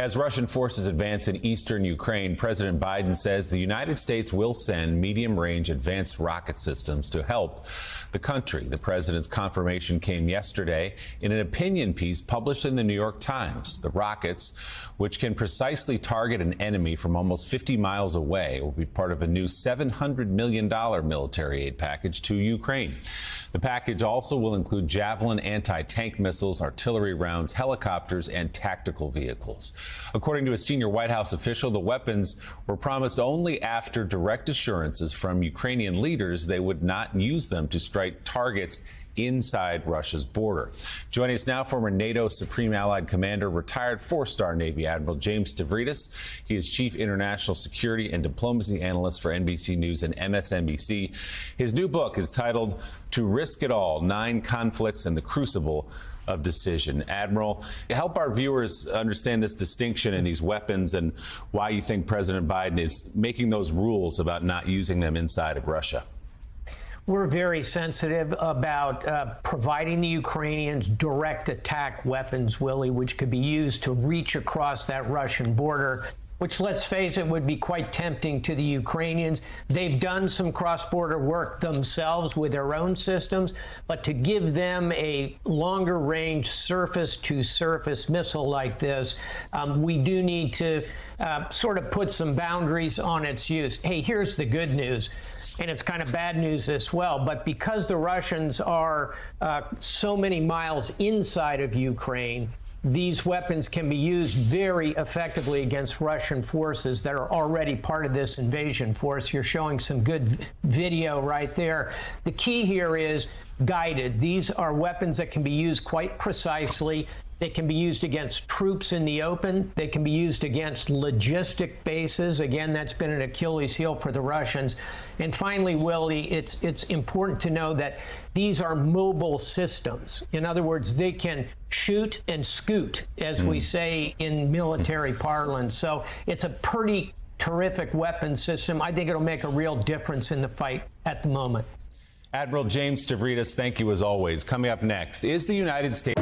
As Russian forces advance in eastern Ukraine, President Biden says the United States will send medium-range advanced rocket systems to help the country. The president's confirmation came yesterday in an opinion piece published in the New York Times. The rockets, which can precisely target an enemy from almost 50 miles away, will be part of a new $700 million military aid package to Ukraine. The package also will include Javelin anti-tank missiles, artillery rounds, helicopters, and tactical vehicles. According to a senior White House official, the weapons were promised only after direct assurances from Ukrainian leaders they would not use them to strike targets inside Russia's border. Joining us now, former NATO Supreme Allied Commander, retired four-star Navy Admiral James Stavridis. He is Chief International Security and Diplomacy Analyst for NBC News and MSNBC. His new book is titled To Risk It All: 9 Conflicts in the Crucible of Decision. Admiral, help our viewers understand this distinction in these weapons and why you think President Biden is making those rules about not using them inside of Russia. We're very sensitive about providing the Ukrainians direct attack weapons, Willie, which could be used to reach across that Russian border, which, let's face it, would be quite tempting to the Ukrainians. They've done some cross-border work themselves with their own systems, but to give them a longer-range surface-to-surface missile like this, we do need to sort of put some boundaries on its use. Hey, here's the good news. And it's kind of bad news as well. But because the Russians are so many miles inside of Ukraine, these weapons can be used very effectively against Russian forces that are already part of this invasion force. You're showing some good video right there. The key here is guided. These are weapons that can be used quite precisely. They can be used against troops in the open. They can be used against logistic bases. Again, that's been an Achilles heel for the Russians. And finally, Willie, it's important to know that these are mobile systems. In other words, they can shoot and scoot, as we say in military parlance. So it's a pretty terrific weapon system. I think it'll make a real difference in the fight at the moment. Admiral James Stavridis, thank you as always. Coming up next, is the United States